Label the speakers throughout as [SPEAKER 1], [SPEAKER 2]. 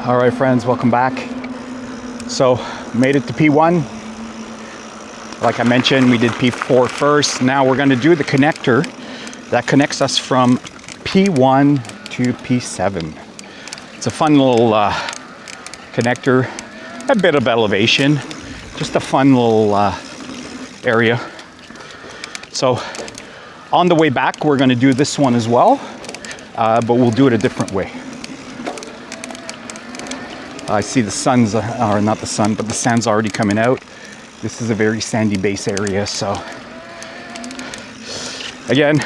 [SPEAKER 1] All right, friends, welcome back. So, made it to P1. Like I mentioned, we did P4 first. Now we're going to do the connector that connects us from P1 to P7. It's a fun little connector, a bit of elevation, just a fun little area. So, on the way back, we're going to do this one as well, but we'll do it a different way. I see the sun's, or not the sun, but the sand's already coming out. This is a very sandy base area, so. Again,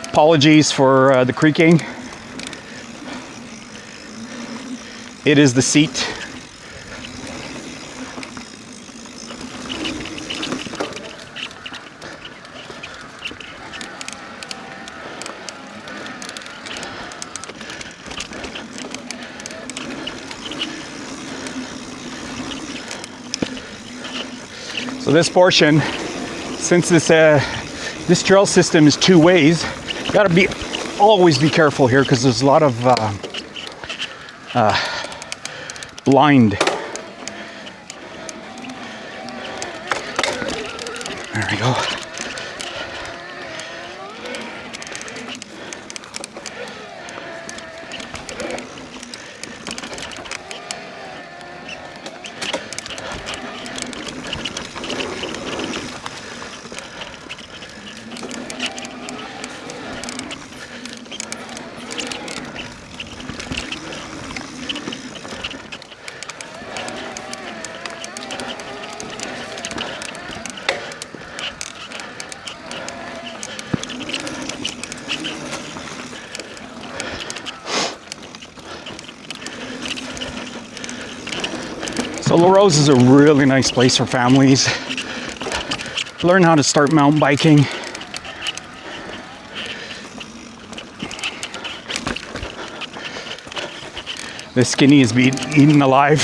[SPEAKER 1] apologies for the creaking. It is the seat. So this portion, since this trail system is two ways, you gotta always be careful here because there's a lot of blind. There we go. So Larose is a really nice place for families. Learn how to start mountain biking. The skinny is being eaten alive.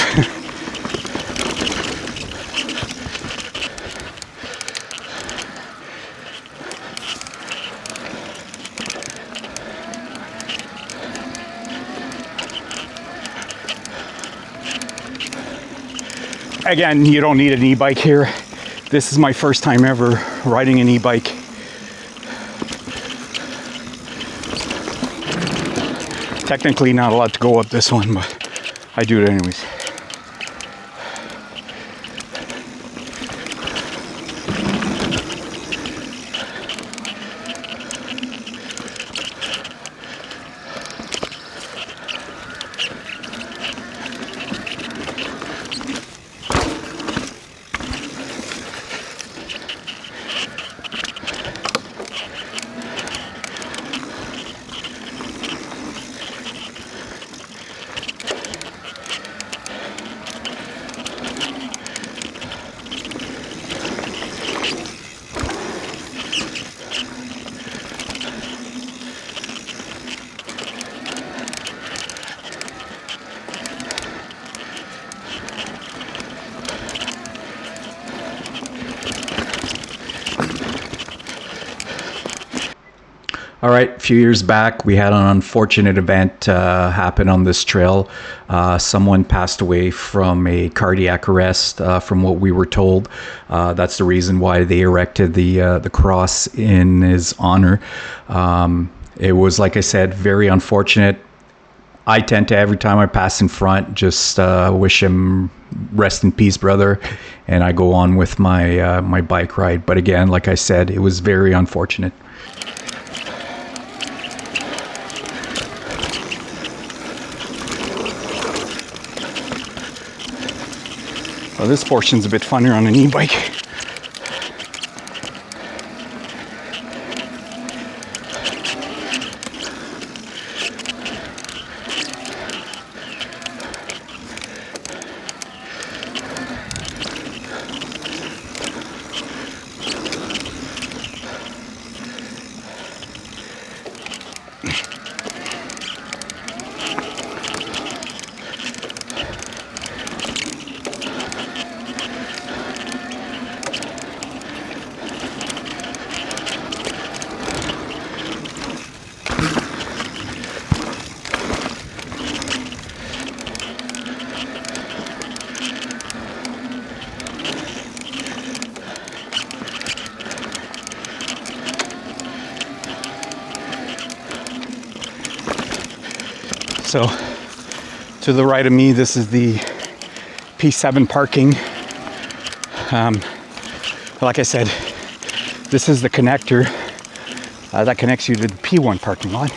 [SPEAKER 1] Again, you don't need an e-bike here. This is my first time ever riding an e-bike. Technically not allowed to go up this one, but I do it anyways. All right, a few years back, we had an unfortunate event happen on this trail. Someone passed away from a cardiac arrest, from what we were told. That's the reason why they erected the cross in his honor. It was, like I said, very unfortunate. I tend to, every time I pass in front, just wish him rest in peace, brother, and I go on with my my bike ride. But again, like I said, it was very unfortunate. Well, this portion's a bit funnier on an e-bike.
[SPEAKER 2] So to the right of me, this is the P7 parking. Like I said, this is the connector that connects you to the P1 parking lot.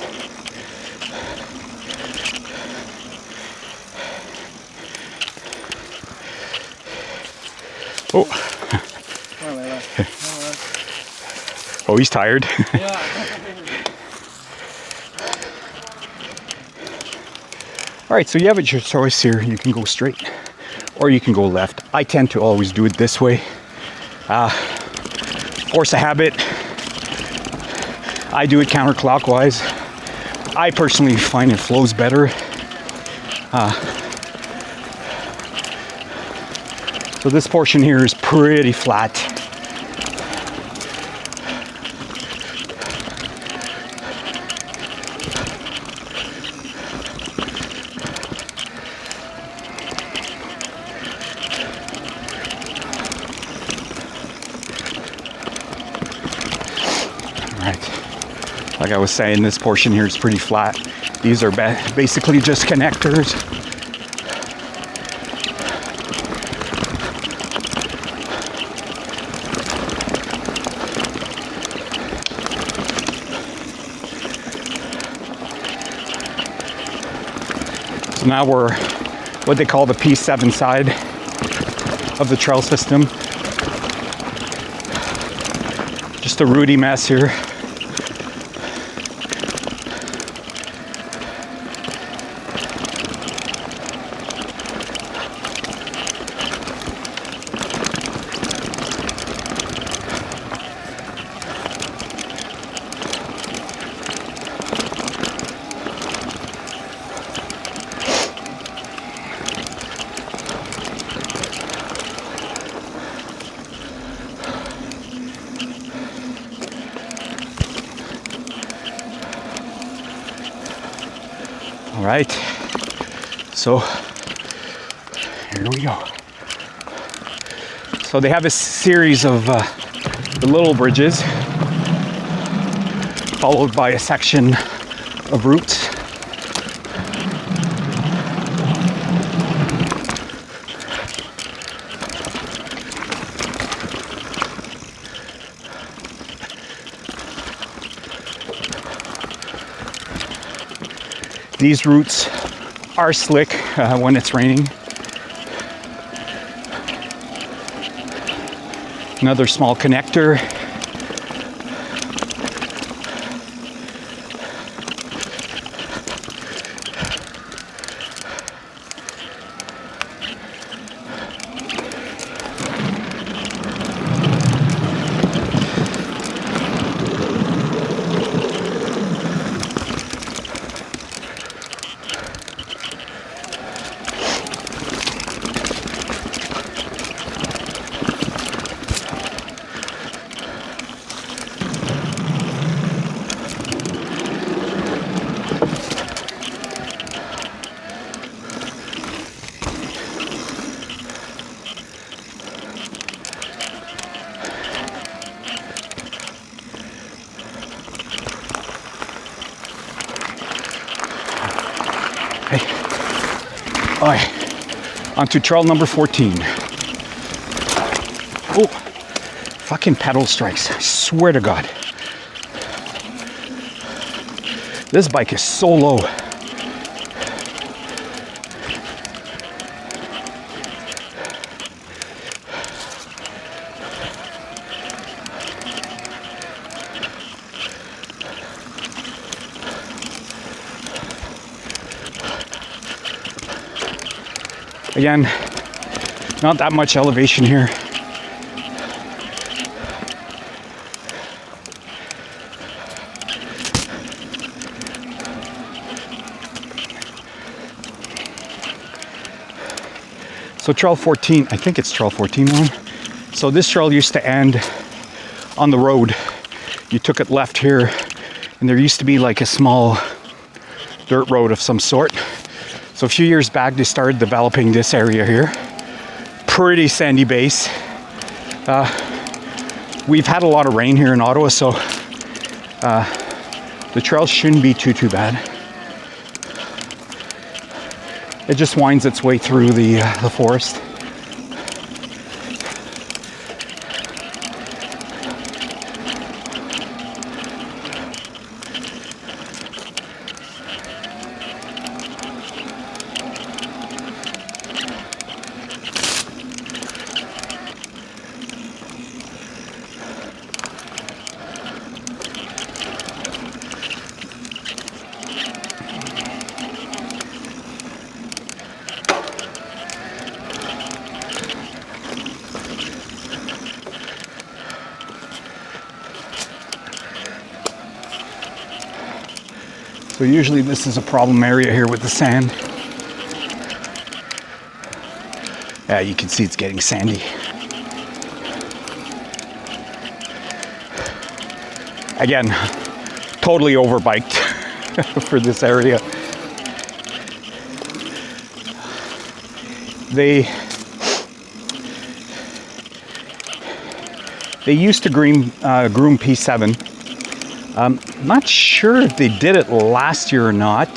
[SPEAKER 2] Oh. Oh, he's tired. All right, so you have your choice here. You can go straight or you can go left. I tend to always do it this way. Force a habit. I do it counterclockwise. I personally find it flows better. So this portion here is pretty flat. Like I was saying, this portion here is pretty flat. These are basically just connectors. So now we're what they call the P7 side of the trail system. Just a rooty mess here. All right, so here we go. So they have a series of the little bridges, followed by a section of routes. These routes are slick when it's raining. Another small connector. All right, on to trail number 14. Oh, fucking pedal strikes, I swear to God. This bike is so low. Again, not that much elevation here. So trail 14, I think it's trail 14 one. So this trail used to end on the road. You took it left here, and there used to be like a small dirt road of some sort. So a few years back, they started developing this area here. Pretty sandy base. We've had a lot of rain here in Ottawa, so the trail shouldn't be too bad. It just winds its way through the forest. So usually this is a problem area here with the sand. Yeah, you can see it's getting sandy. Again, totally overbiked for this area. They used to groom P7. Not sure if they did it last year or not.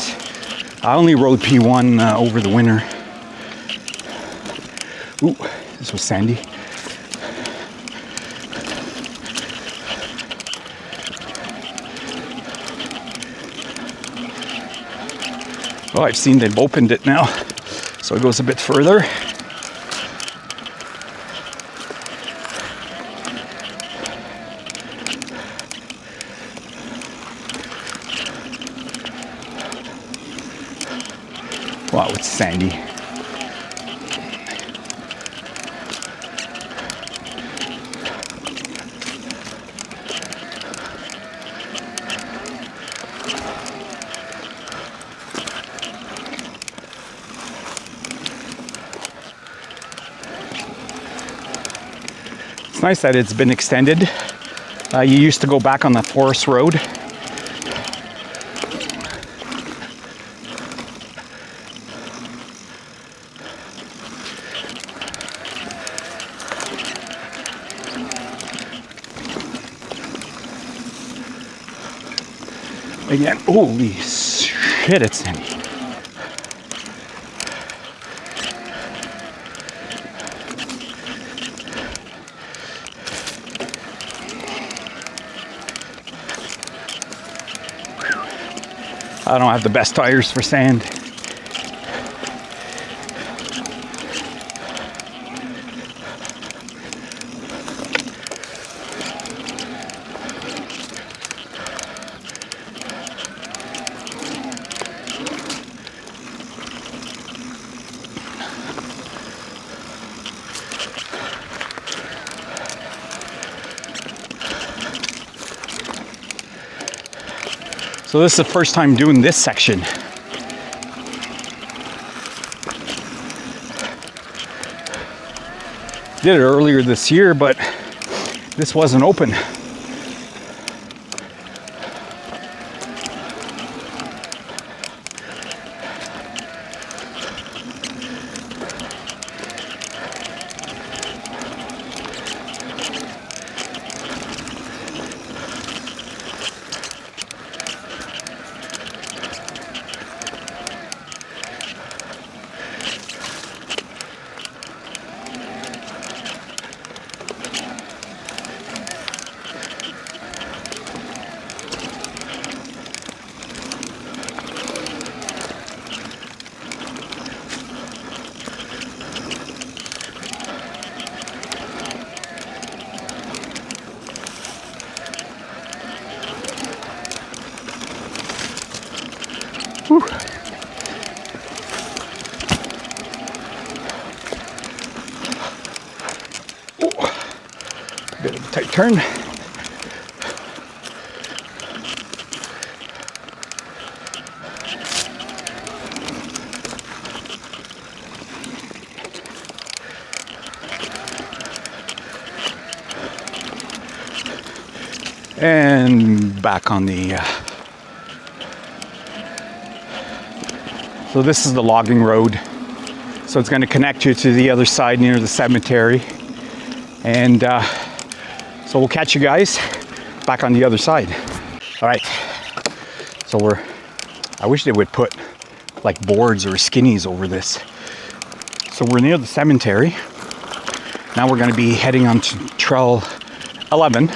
[SPEAKER 2] I only rode P1 over the winter. Ooh, this was sandy. Oh, I've seen they've opened it now, so it goes a bit further. Wow, it's sandy. It's nice that it's been extended. You used to go back on the forest road. Again, holy shit, it's sandy. I don't have the best tires for sand. So this is the first time doing this section. Did it earlier this year, but this wasn't open. Whew. Oh, bit of a tight turn. And back on the so this is the logging road, so it's going to connect you to the other side near the cemetery, and so we'll catch you guys back on the other side. All right, so I wish they would put like boards or skinnies over this. So we're near the cemetery. Now we're going to be heading on to Trail 11.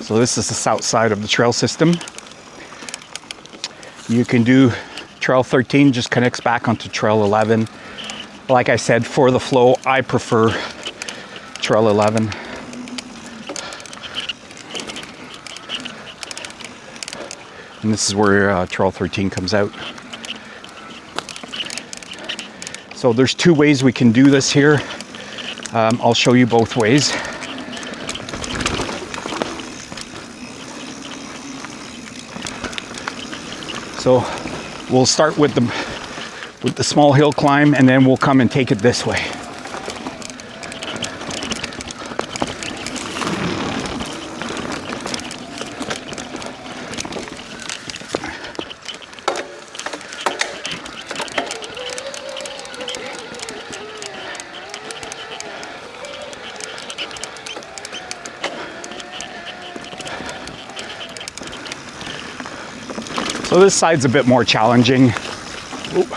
[SPEAKER 2] So this is the south side of the trail system. You can do Trail 13, just connects back onto Trail 11. Like I said, for the flow, I prefer Trail 11. And this is where Trail 13 comes out. So there's two ways we can do this here. I'll show you both ways. So we'll start with the small hill climb, and then we'll come and take it this way. So this side's a bit more challenging. Ooh.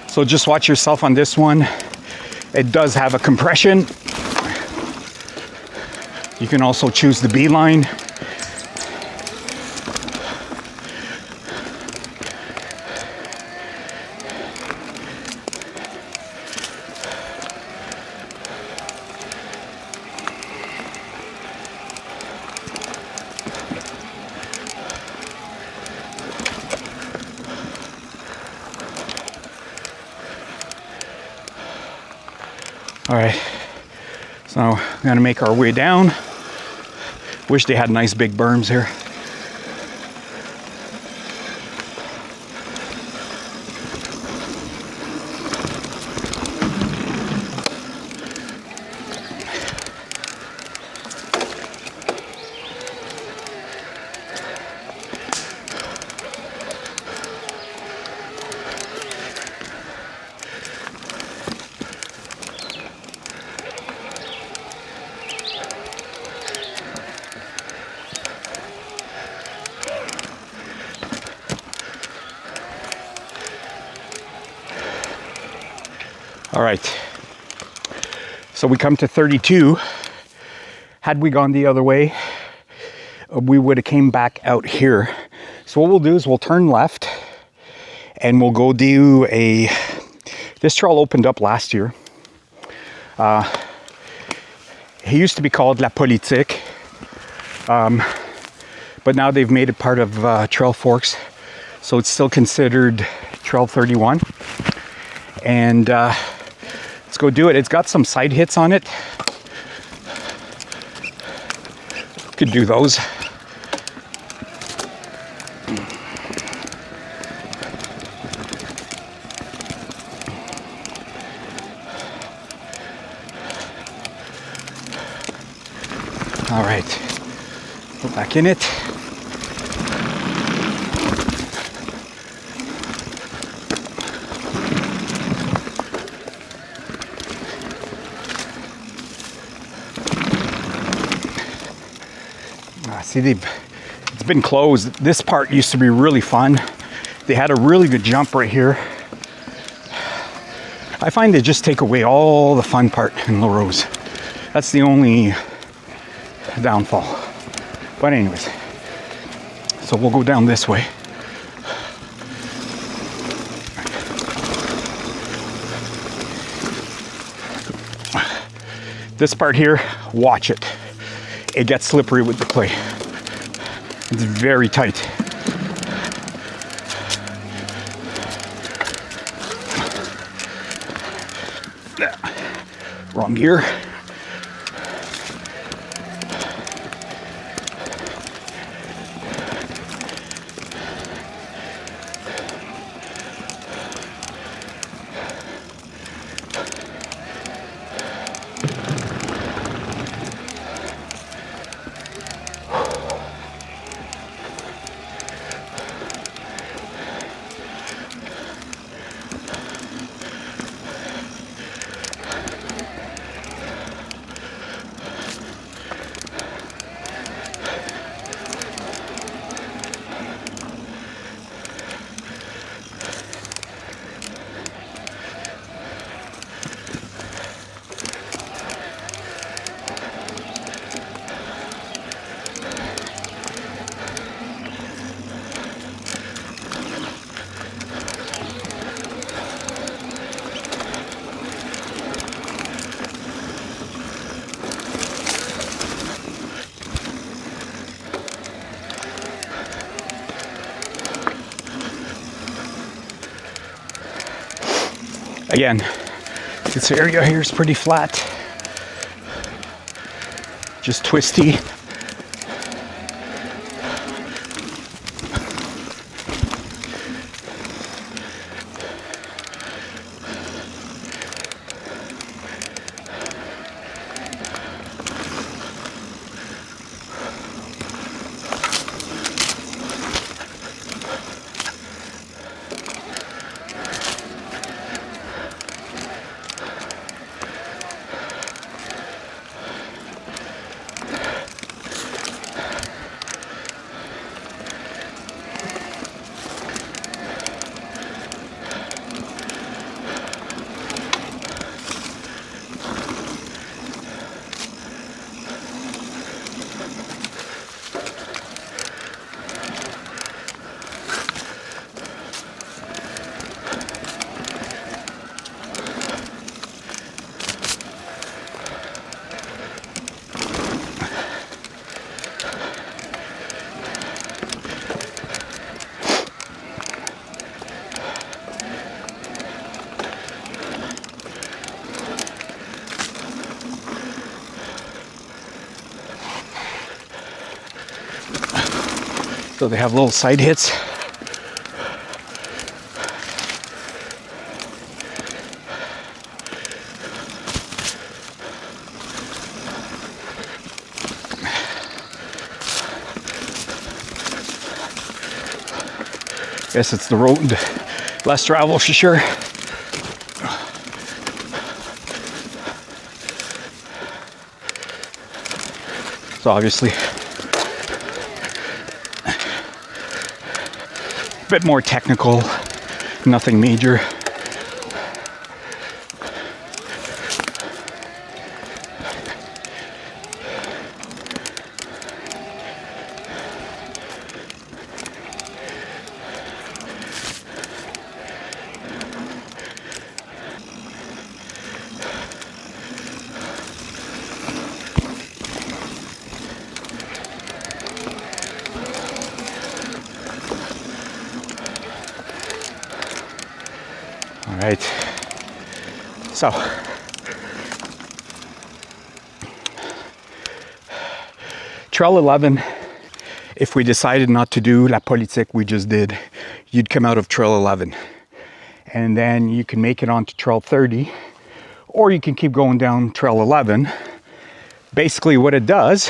[SPEAKER 2] So just watch yourself on this one. It does have a compression. You can also choose the B line. All right, so now we're gonna make our way down. Wish they had nice big berms here. All right, so we come to 32. Had we gone the other way, we would have came back out here. So what we'll do is we'll turn left and we'll go do this trail opened up last year. It used to be called La Politique, but now they've made it part of Trail Forks. So it's still considered Trail 31. And let's go do it. It's got some side hits on it. Could do those. All right, go back in it. See, it's been closed. This part used to be really fun. They had a really good jump right here. I find they just take away all the fun part in Larose. That's the only downfall. But anyways, so we'll go down this way. This part here, watch it. It gets slippery with the clay. It's very tight. Wrong gear. Again, this area here is pretty flat, just twisty. So they have little side hits. Guess it's the road less travel for sure. So obviously a bit more technical, nothing major. All right, so Trail 11, if we decided not to do La Politique we just did, you'd come out of Trail 11 and then you can make it onto Trail 30, or you can keep going down Trail 11. Basically what it does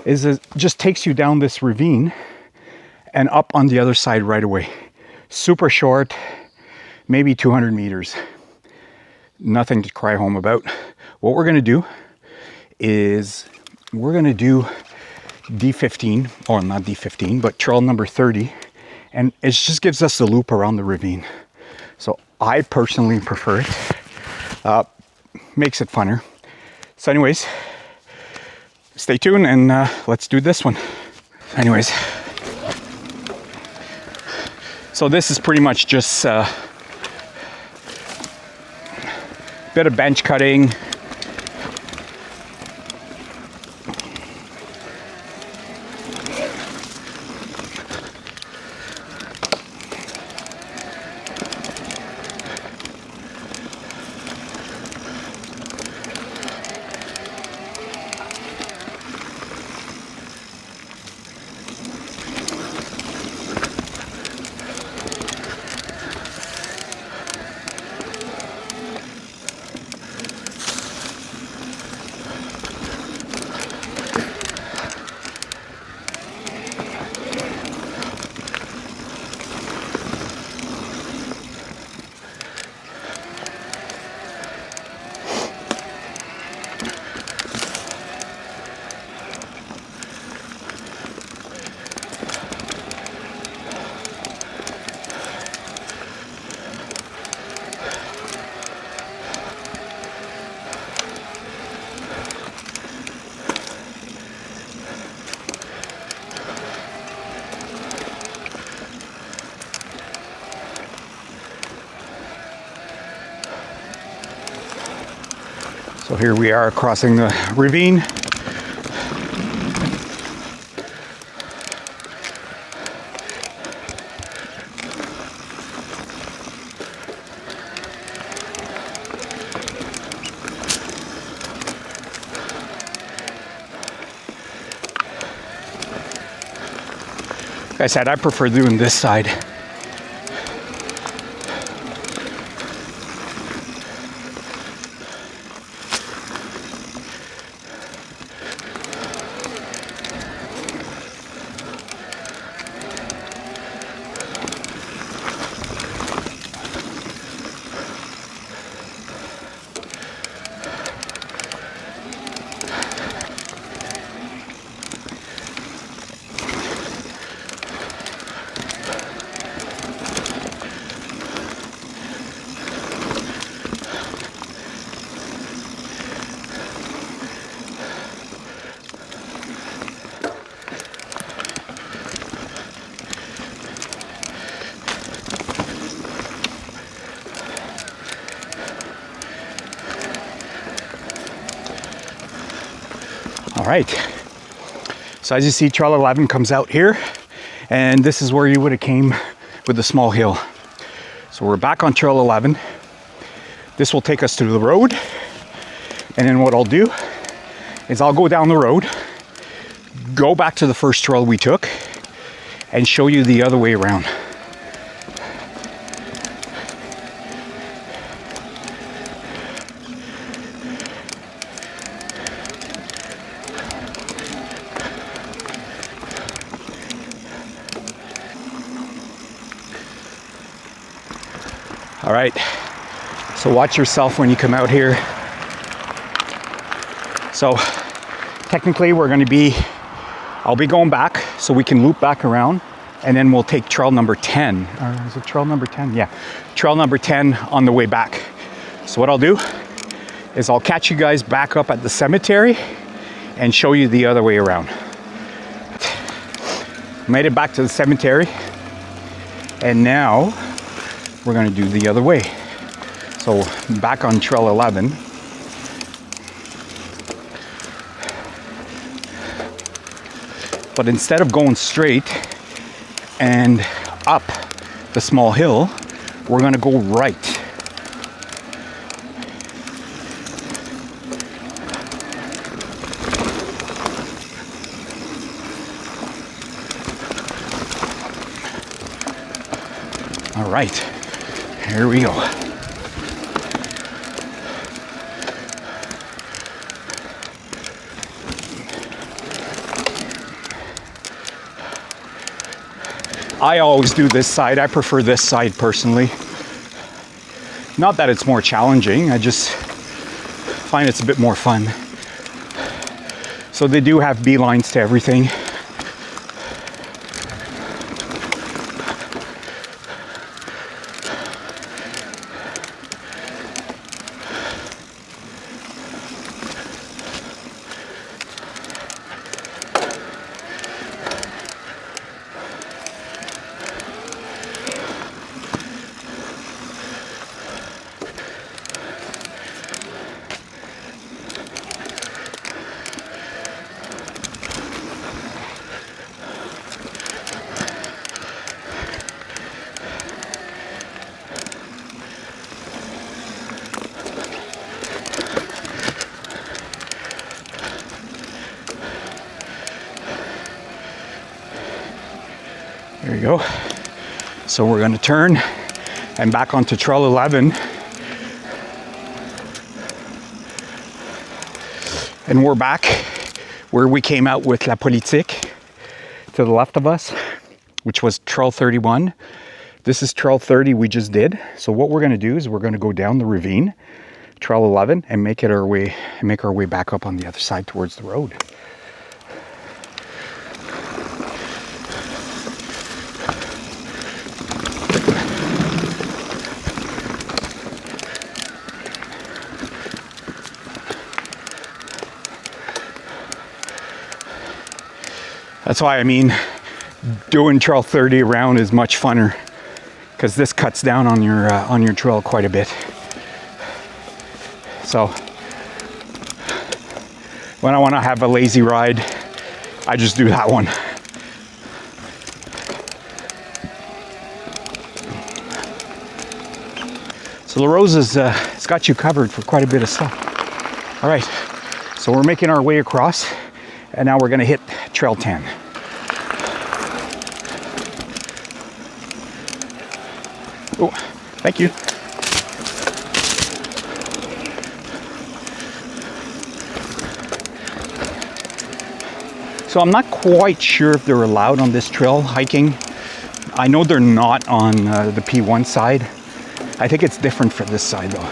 [SPEAKER 2] is it just takes you down this ravine and up on the other side right away. Super short, maybe 200 meters. Nothing to cry home about. What we're going to do is we're going to do D15, or not D15, but trail number 30. And it just gives us a loop around the ravine. So I personally prefer it. Makes it funner. So anyways, stay tuned and let's do this one. Anyways, so this is pretty much just bit of bench cutting. So here we are crossing the ravine. Like I said, I prefer doing this side. All right, so as you see, Trail 11 comes out here, and this is where you would have came with the small hill. So we're back on Trail 11. This will take us to the road, and then what I'll do is I'll go down the road, go back to the first trail we took, and show you the other way around. All right, so watch yourself when you come out here. So technically I'll be going back so we can loop back around, and then we'll take trail number 10. Or is it trail number 10? Yeah, trail number 10 on the way back. So what I'll do is I'll catch you guys back up at the cemetery and show you the other way around. Made it back to the cemetery, and now we're going to do the other way. So back on Trail 11. But instead of going straight and up the small hill, we're going to go right. All right, here we go. I always do this side. I prefer this side personally. Not that it's more challenging, I just find it's a bit more fun. So they do have beelines to everything. There you go. So we're going to turn and back onto Trail 11. And we're back where we came out with La Politique to the left of us, which was Trail 31. This is Trail 30 we just did. So what we're going to do is we're going to go down the ravine, Trail 11, and make our way back up on the other side towards the road. That's why, I mean, doing Trail 30 around is much funner, because this cuts down on your trail quite a bit. So When I want to have a lazy ride, I just do that one. So Larose has got you covered for quite a bit of stuff. All right, so we're making our way across, and now we're going to hit Trail 10. Oh, thank you. So I'm not quite sure if they're allowed on this trail hiking. I know they're not on the P1 side. I think it's different for this side though.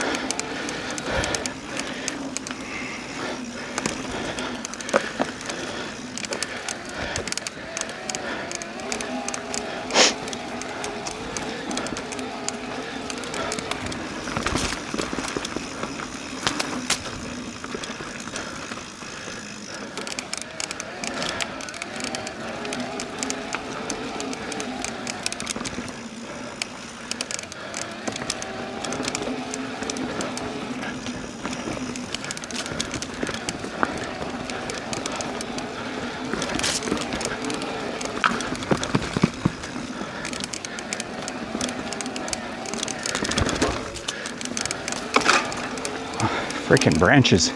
[SPEAKER 2] Freaking branches.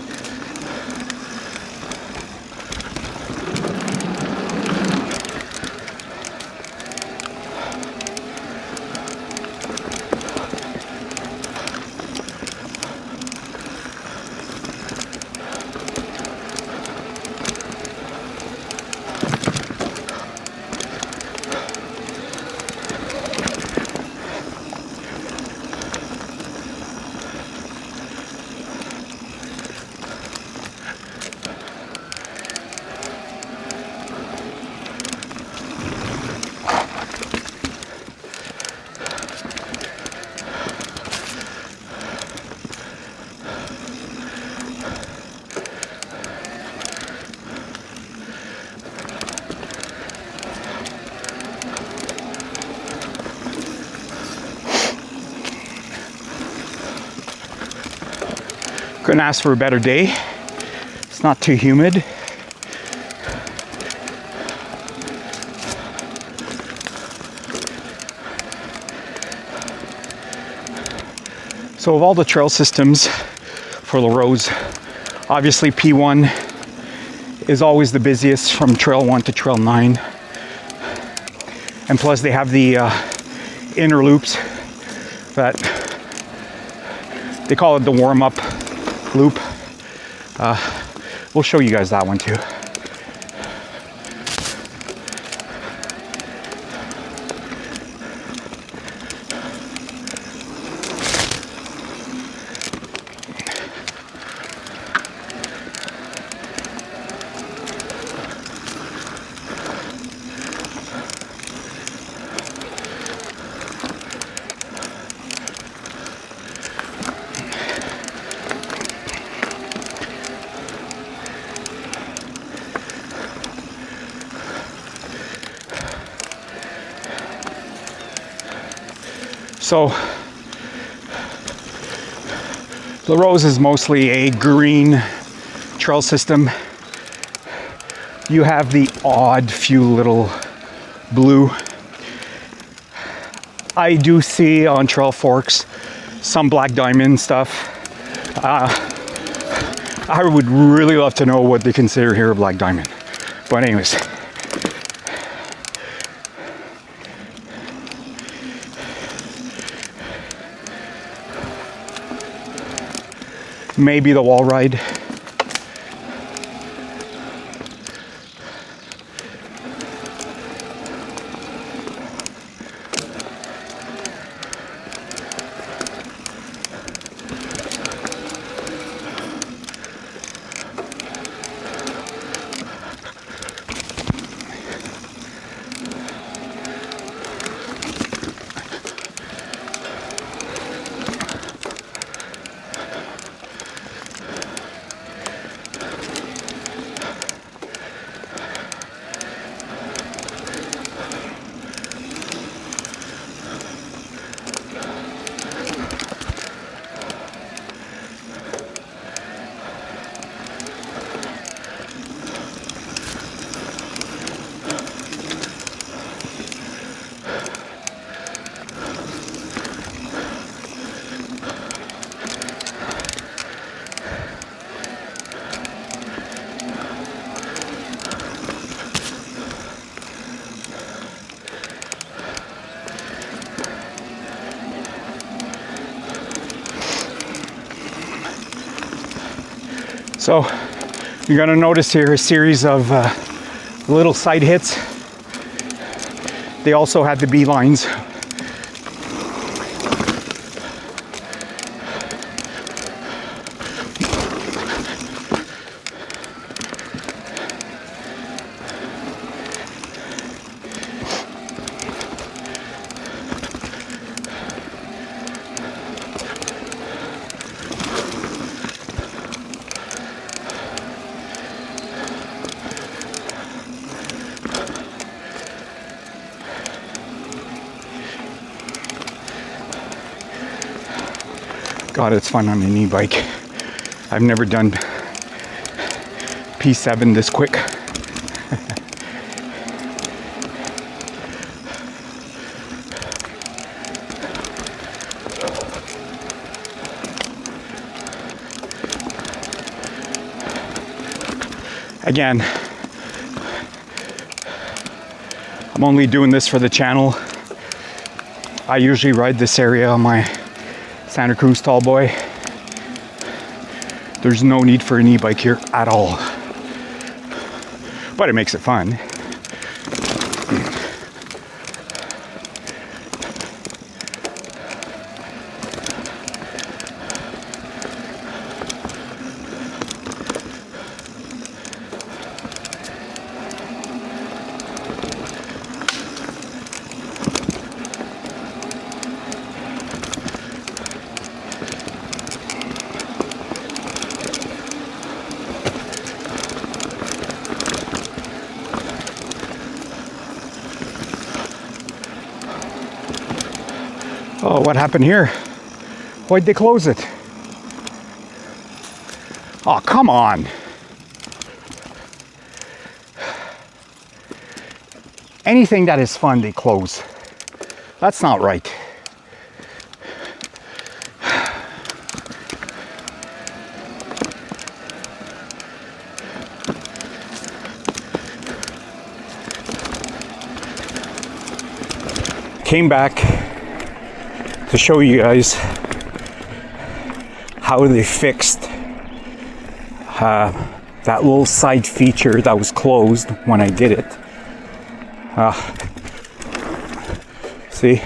[SPEAKER 2] Couldn't ask for a better day. It's not too humid. So of all the trail systems for Larose, obviously P1 is always the busiest from Trail 1 to Trail 9. And plus they have the inner loops that they call it the warm-up loop. We'll show you guys that one too. So Larose is mostly a green trail system. You have the odd few little blue. I do see on trail forks some black diamond stuff. I would really love to know what they consider here a black diamond. But anyways. Maybe the wall ride. So you're gonna notice here a series of little side hits. They also had the beelines. God, it's fun on an e-bike. I've never done P7 this quick. Again, I'm only doing this for the channel. I usually ride this area on my Santa Cruz tall boy. There's no need for an e-bike here at all, but it makes it fun. Oh, what happened here? Why'd they close it? Oh, come on. Anything that is fun, they close. That's not right. Came back to show you guys how they fixed that little side feature that was closed when I did it. See,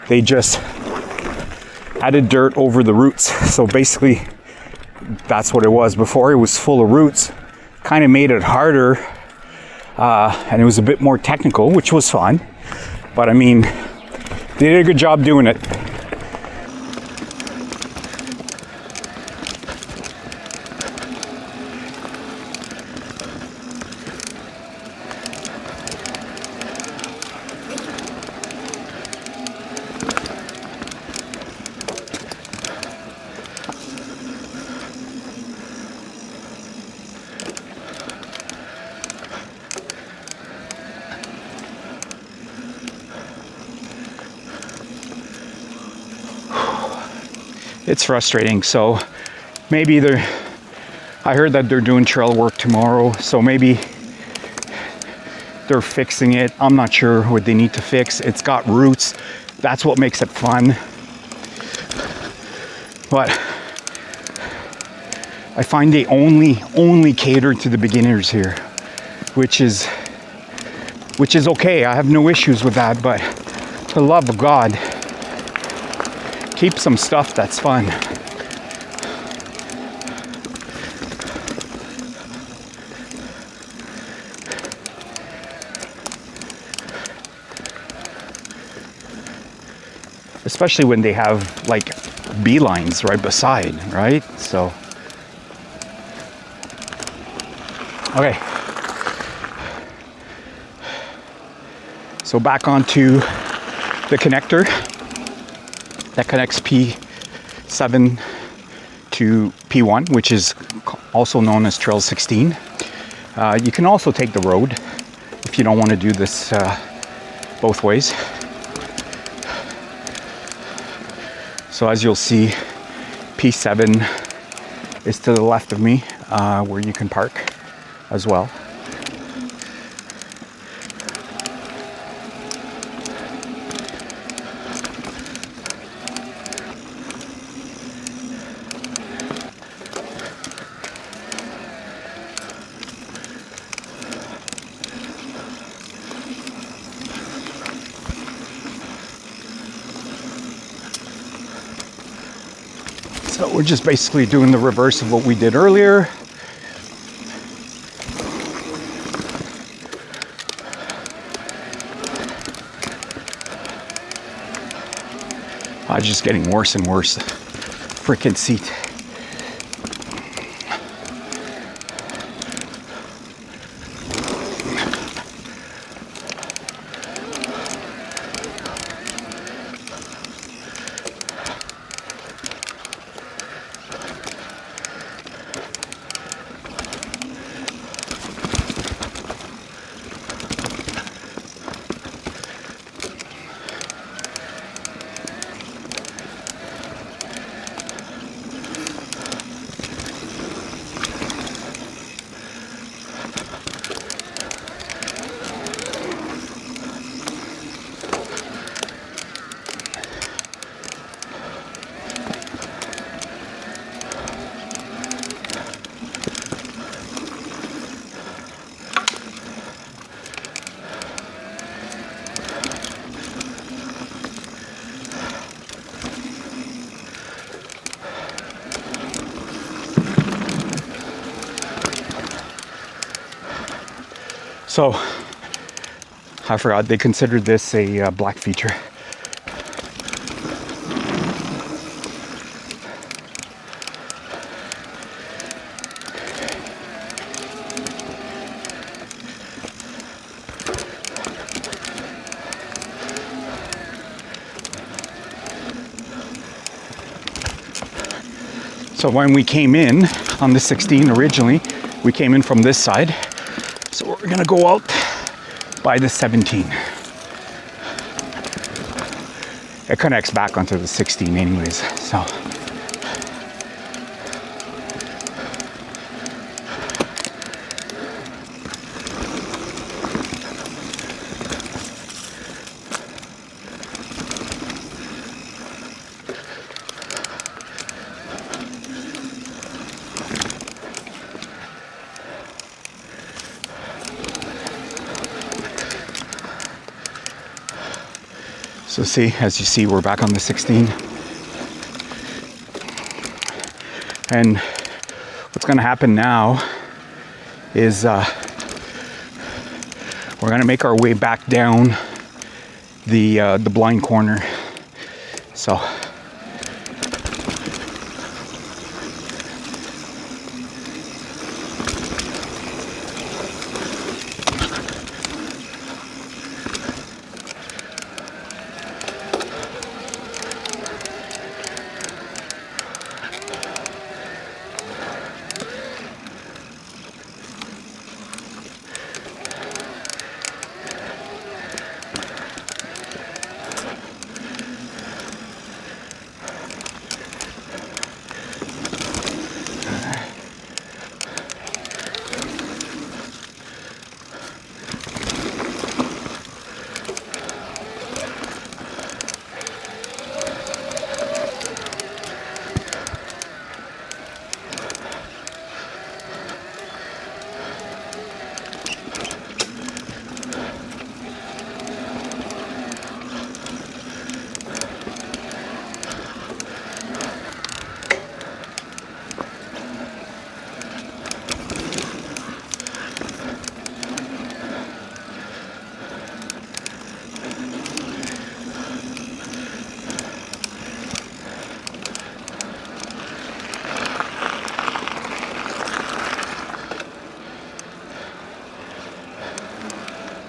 [SPEAKER 2] they just added dirt over the roots. So basically, that's what it was. Before it was full of roots, kind of made it harder, and it was a bit more technical, which was fun. But I mean, they did a good job doing it. It's frustrating. So maybe I heard that they're doing trail work tomorrow, so maybe they're fixing it. I'm not sure what they need to fix. It's got roots. That's what makes it fun. But I find they only cater to the beginners here, which is okay. I have no issues with that, but for the love of God, keep some stuff that's fun. Especially when they have like beelines right beside, right? So, okay. So back onto the connector that connects P7 to P1, which is also known as Trail 16. You can also take the road if you don't want to do this both ways. So as you'll see, P7 is to the left of me, where you can park as well. So we're just basically doing the reverse of what we did earlier. Just getting worse and worse. Frickin' seat. So, I forgot, they considered this a black feature. So when we came in on the 16 originally, we came in from this side. So we're gonna go out by the 17. It connects back onto the 16 anyways, so. So see, as you see, we're back on the 16. And what's gonna happen now is we're gonna make our way back down the blind corner. So.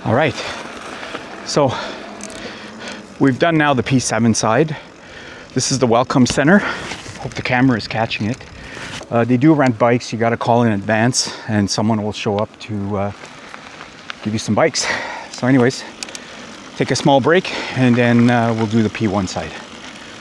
[SPEAKER 2] All right, so we've done now the P7 side. This is the welcome center. Hope the camera is catching it. They do rent bikes. You got to call in advance and someone will show up to give you some bikes. So anyways, take a small break and then we'll do the P1 side.